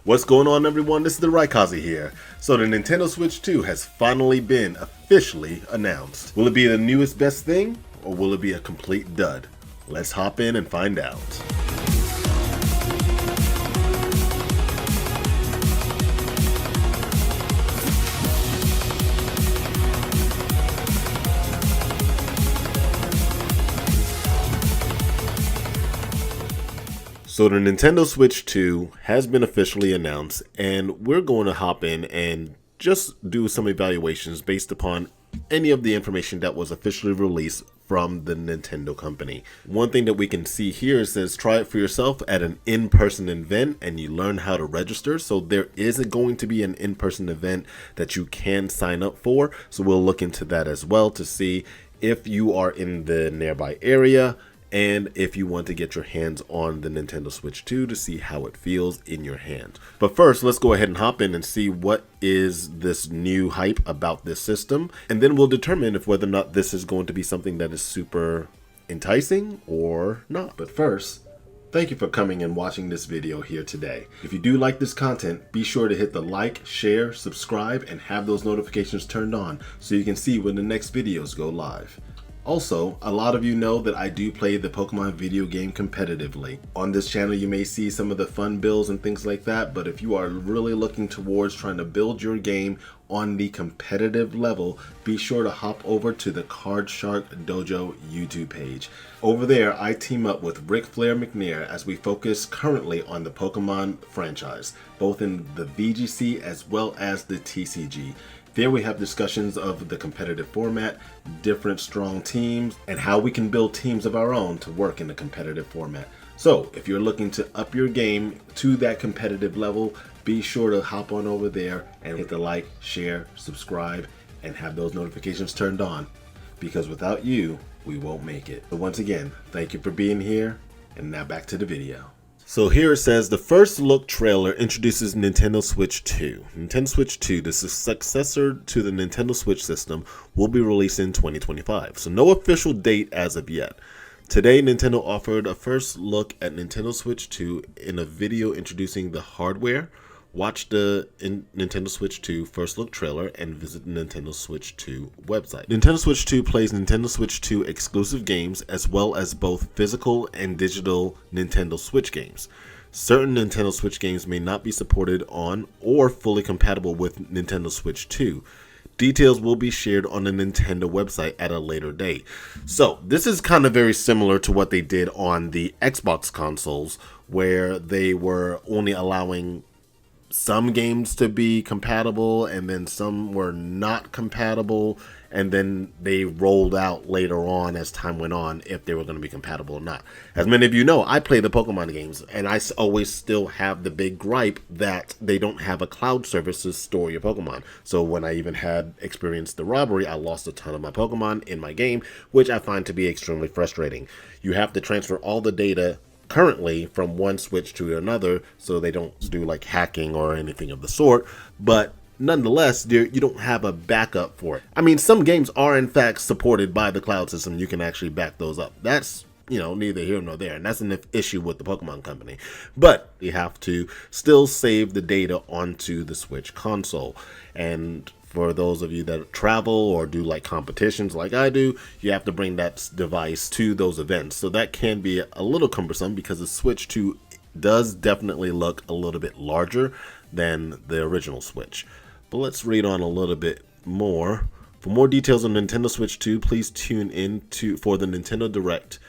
What's going on, everyone? This is the Raikaze here. So the Nintendo Switch 2 has finally been officially announced. Will it be the newest best thing, or will it be a complete dud? Let's hop in and find out. So the Nintendo Switch 2 has been officially announced, and we're going to hop in and just do some evaluations based upon any of the information that was officially released from the Nintendo company. One thing that we can see here says try it for yourself at an in-person event and you learn how to register. So there is going to be an in-person event that you can sign up for. So we'll look into that as well to see if you are in the nearby area and if you want to get your hands on the Nintendo Switch 2 to see how it feels in your hand. But first, let's go ahead and hop in and see what is this new hype about this system, and then we'll determine if whether or not this is going to be something that is super enticing or not. But first, thank you for coming and watching this video here today. If you do like this content, be sure to hit the like, share, subscribe, and have those notifications turned on so you can see when the next videos go live. Also, a lot of you know that I do play the Pokemon video game competitively. On this channel you may see some of the fun builds and things like that, but if you are really looking towards trying to build your game on the competitive level, be sure to hop over to the Card Shark Dojo YouTube page. Over there I team up with Ric Flair McNair as we focus currently on the Pokemon franchise, both in the VGC as well as the TCG. There we have discussions of the competitive format, different strong teams, and how we can build teams of our own to work in the competitive format. So if you're looking to up your game to that competitive level, be sure to hop on over there and hit the like, share, subscribe, and have those notifications turned on, because without you, we won't make it. So once again, thank you for being here, and now back to the video. So here it says the first look trailer introduces Nintendo Switch 2. Nintendo Switch 2, the successor to the Nintendo Switch system, will be released in 2025. So no official date as of yet. Today, Nintendo offered a first look at Nintendo Switch 2 in a video introducing the hardware. Watch the Nintendo Switch 2 first look trailer and visit the Nintendo Switch 2 website. Nintendo Switch 2 plays Nintendo Switch 2 exclusive games as well as both physical and digital Nintendo Switch games. Certain Nintendo Switch games may not be supported on or fully compatible with Nintendo Switch 2. Details will be shared on the Nintendo website at a later date. So this is kind of very similar to what they did on the Xbox consoles, where they were only allowing some games to be compatible and then some were not compatible, and then they rolled out later on as time went on if they were going to be compatible or not. As many of you know, I play the Pokemon games, and I always still have the big gripe that they don't have a cloud service to store your Pokemon. So when I even had experienced the robbery, I lost a ton of my Pokemon in my game, which I find to be extremely frustrating. You have to transfer all the data currently from one Switch to another, so they don't do like hacking or anything of the sort, but nonetheless you don't have a backup for it. I mean, some games are in fact supported by the cloud system. You can actually back those up. That's, neither here nor there, and that's an issue with the Pokemon company, but you have to still save the data onto the Switch console. And for those of you that travel or do like competitions like I do, you have to bring that device to those events. So that can be a little cumbersome because the Switch 2 does definitely look a little bit larger than the original Switch. But let's read on a little bit more. For more details on Nintendo Switch 2, please tune in for the Nintendo Direct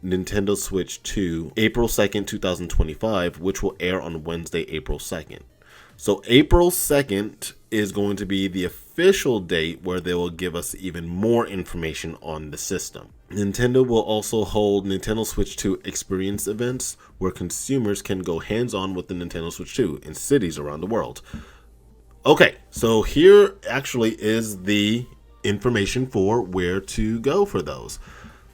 Nintendo Switch 2 April 2nd, 2025, which will air on Wednesday, April 2nd. So April 2nd is going to be the official date where they will give us even more information on the system. Nintendo will also hold Nintendo Switch 2 experience events where consumers can go hands-on with the Nintendo Switch 2 in cities around the world. Okay, so here actually is the information for where to go for those.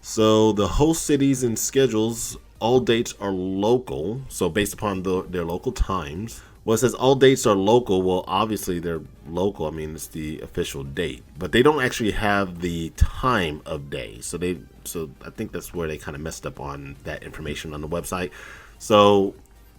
So the host cities and schedules, all dates are local, so based upon their local times. Well, it says all dates are local. Well, obviously they're local. I mean, it's the official date, but they don't actually have the time of day. So I think that's where they kind of messed up on that information on the website. So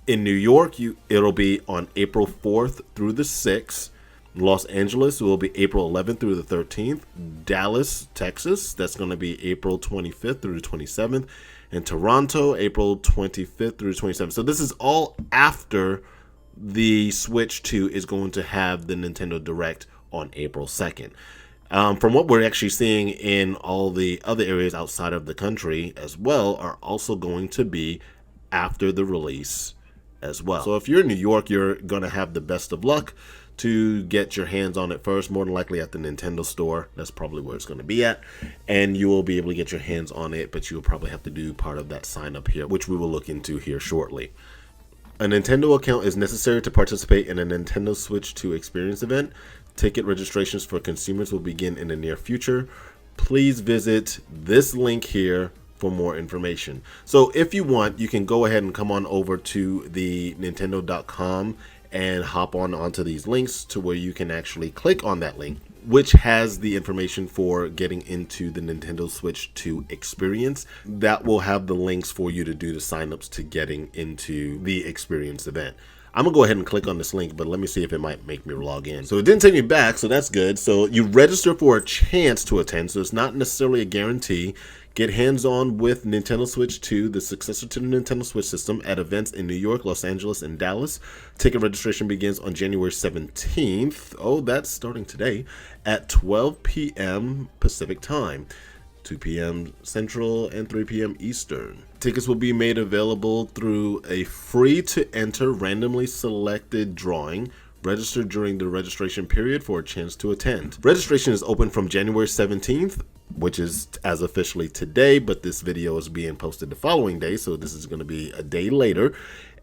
In New York, it'll be on April 4th through the 6th. Los Angeles will be April 11th through the 13th. Dallas, Texas, that's going to be April 25th through the 27th. And Toronto, April 25th through the 27th. So this is all after the Switch 2 is going to have the Nintendo Direct on April 2nd. From what we're actually seeing in all the other areas outside of the country as well, are also going to be after the release as well. So if you're in New York, you're going to have the best of luck to get your hands on it first, more than likely at the Nintendo store. That's probably where it's going to be at. And you will be able to get your hands on it, but you will probably have to do part of that sign up here, which we will look into here shortly. A Nintendo account is necessary to participate in a Nintendo Switch 2 experience event. Ticket registrations for consumers will begin in the near future. Please visit this link here for more information. So if you want, you can go ahead and come on over to the Nintendo.com and hop onto these links to where you can actually click on that link, which has the information for getting into the Nintendo Switch 2 experience. That will have the links for you to do the signups to getting into the experience event. I'm gonna go ahead and click on this link, but let me see if it might make me log in. So it didn't take me back, so that's good. So you register for a chance to attend, so it's not necessarily a guarantee. Get hands-on with Nintendo Switch 2, the successor to the Nintendo Switch system, at events in New York, Los Angeles, and Dallas. Ticket registration begins on January 17th. Oh, that's starting today at 12 p.m. Pacific time, 2 p.m. Central, and 3 p.m. Eastern. Tickets will be made available through a free-to-enter randomly selected drawing. Register during the registration period for a chance to attend. Registration is open from January 17th, which is as officially today, but this video is being posted the following day, so this is going to be a day later.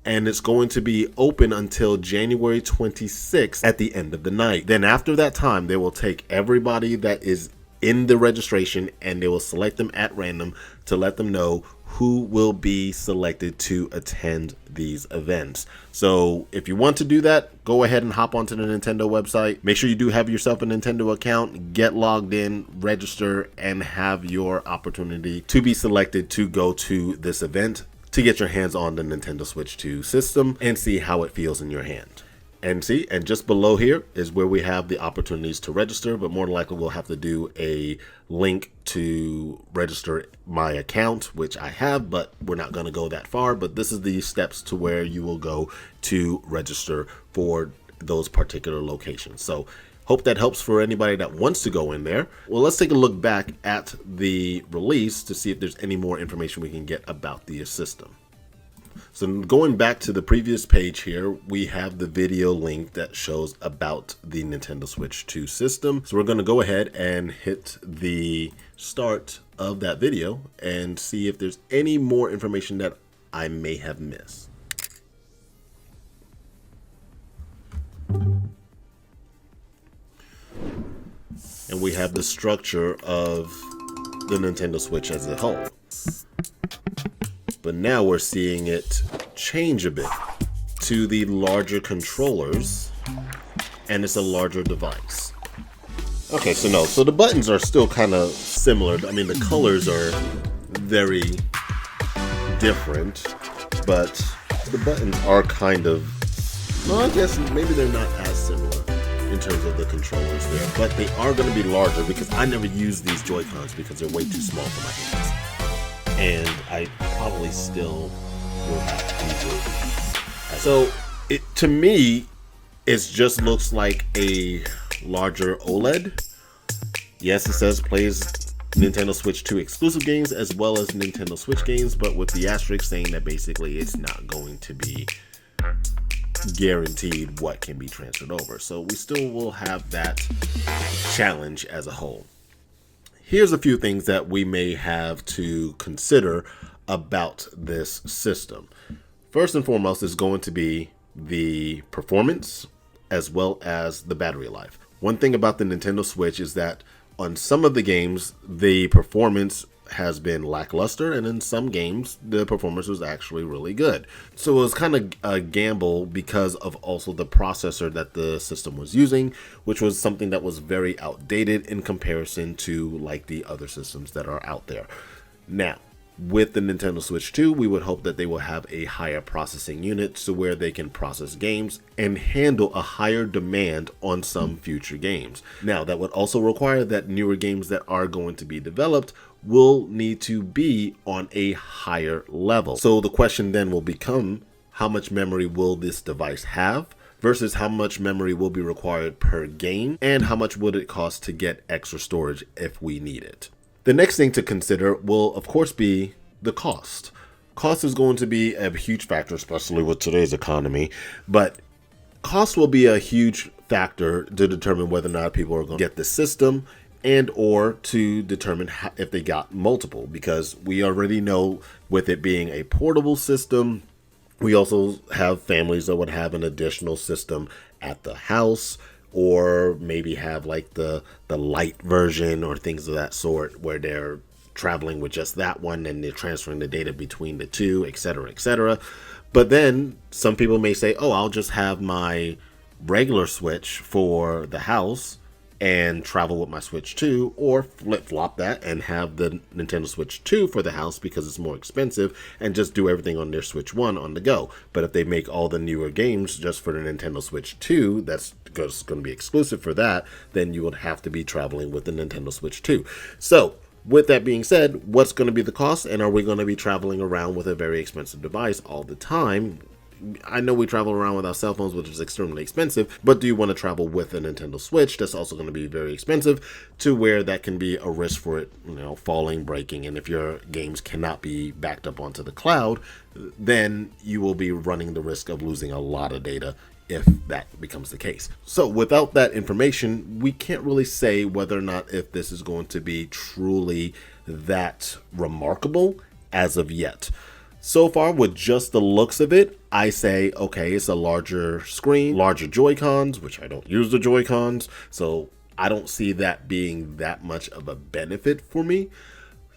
And it's going to be open until January 26th at the end of the night. Then after that time, they will take everybody that is in the registration and they will select them at random to let them know who will be selected to attend these events. So if you want to do that, go ahead and hop onto the Nintendo website. Make sure you do have yourself a Nintendo account, get logged in, register, and have your opportunity to be selected to go to this event to get your hands on the Nintendo Switch 2 system and see how it feels in your hand. And just below here is where we have the opportunities to register, but more than likely we'll have to do a link to register my account, which I have, but we're not going to go that far. But this is the steps to where you will go to register for those particular locations. So hope that helps for anybody that wants to go in there. Well, let's take a look back at the release to see if there's any more information we can get about the system. So going back to the previous page here, we have the video link that shows about the Nintendo Switch 2 system. So we're going to go ahead and hit the start of that video and see if there's any more information that I may have missed. And we have the structure of the Nintendo Switch as a whole. But now we're seeing it change a bit to the larger controllers, and it's a larger device. Okay, so the buttons are still kind of similar. I mean, the colors are very different, but the buttons are kind of, well, I guess maybe they're not as similar in terms of the controllers there, but they are going to be larger because I never use these Joy-Cons because they're way too small for my hands. And I probably still will have to use it. So to me, it just looks like a larger OLED. Yes, it says plays Nintendo Switch 2 exclusive games as well as Nintendo Switch games, but with the asterisk saying that basically it's not going to be guaranteed what can be transferred over. So we still will have that challenge as a whole. Here's a few things that we may have to consider about this system. First and foremost is going to be the performance as well as the battery life. One thing about the Nintendo Switch is that on some of the games, the performance has been lackluster, and in some games, the performance was actually really good. So it was kind of a gamble because of also the processor that the system was using, which was something that was very outdated in comparison to like the other systems that are out there. Now, with the Nintendo Switch 2, we would hope that they will have a higher processing unit so where they can process games and handle a higher demand on some future games. Now, that would also require that newer games that are going to be developed will need to be on a higher level. So the question then will become, how much memory will this device have versus how much memory will be required per game, and how much would it cost to get extra storage if we need it. The next thing to consider will, of course, be the cost. Cost is going to be a huge factor, especially with today's economy, but cost will be a huge factor to determine whether or not people are going to get the system and or to determine if they got multiple, because we already know with it being a portable system, we also have families that would have an additional system at the house, or maybe have like the light version or things of that sort where they're traveling with just that one and they're transferring the data between the two, etc., etc. But then some people may say, oh, I'll just have my regular Switch for the house and travel with my Switch 2, or flip-flop that and have the Nintendo Switch 2 for the house because it's more expensive, and just do everything on their Switch 1 on the go. But if they make all the newer games just for the Nintendo Switch 2, that's going to be exclusive for that, then you would have to be traveling with the Nintendo Switch 2. So, with that being said, what's going to be the cost, and are we going to be traveling around with a very expensive device all the time? I know we travel around with our cell phones, which is extremely expensive, but do you want to travel with a Nintendo Switch? That's also going to be very expensive, to where that can be a risk for it, falling, breaking. And if your games cannot be backed up onto the cloud, then you will be running the risk of losing a lot of data if that becomes the case. So without that information, we can't really say whether or not if this is going to be truly that remarkable as of yet. So far, with just the looks of it, I say, okay, it's a larger screen, larger Joy-Cons, which I don't use the Joy-Cons, so I don't see that being that much of a benefit for me.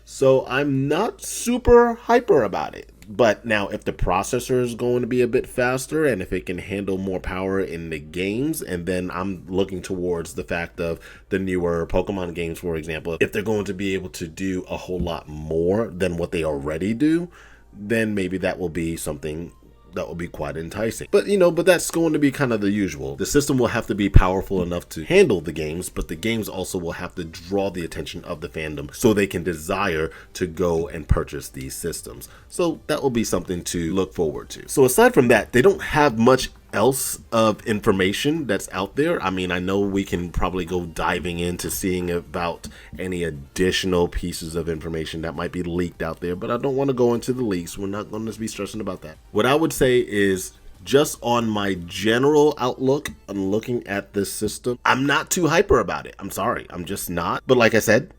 So I'm not super hyper about it. But now, if the processor is going to be a bit faster and if it can handle more power in the games, and then I'm looking towards the fact of the newer Pokemon games, for example, if they're going to be able to do a whole lot more than what they already do, then maybe that will be something that will be quite enticing. But that's going to be kind of the usual. The system will have to be powerful enough to handle the games, but the games also will have to draw the attention of the fandom so they can desire to go and purchase these systems. So that will be something to look forward to. So aside from that, they don't have much else of information that's out there. I mean, I know we can probably go diving into seeing about any additional pieces of information that might be leaked out there, but I don't want to go into the leaks. We're not going to be stressing about that. What I would say is, just on my general outlook on looking at this system, I'm not too hyper about it. I'm sorry, I'm just not. But like I said,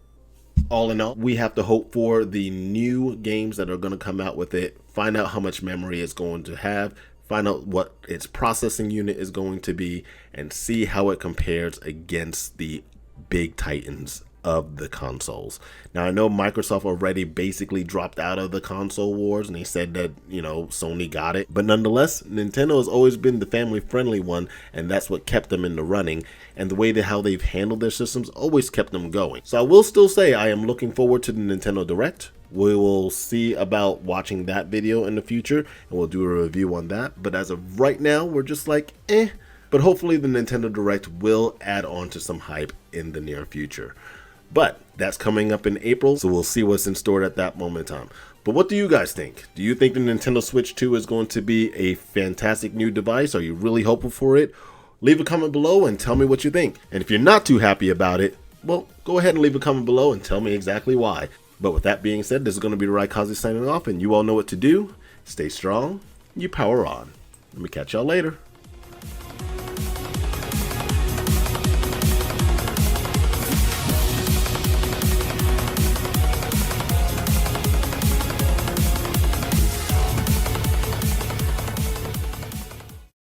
all in all, we have to hope for the new games that are going to come out with it, find out how much memory it's going to have, find out what its processing unit is going to be, and see how it compares against the big titans of the consoles. Now, I know Microsoft already basically dropped out of the console wars, and they said that, Sony got it. But nonetheless, Nintendo has always been the family-friendly one, and that's what kept them in the running. And the way that how they've handled their systems always kept them going. So I will still say I am looking forward to the Nintendo Direct. We will see about watching that video in the future, and we'll do a review on that. But as of right now, we're just like, eh. But hopefully the Nintendo Direct will add on to some hype in the near future. But that's coming up in April, so we'll see what's in store at that moment in time. But what do you guys think? Do you think the Nintendo Switch 2 is going to be a fantastic new device? Are you really hopeful for it? Leave a comment below and tell me what you think. And if you're not too happy about it, well, go ahead and leave a comment below and tell me exactly why. But with that being said, this is going to be Raikaze signing off, and you all know what to do. Stay strong, you power on. Let me catch y'all later.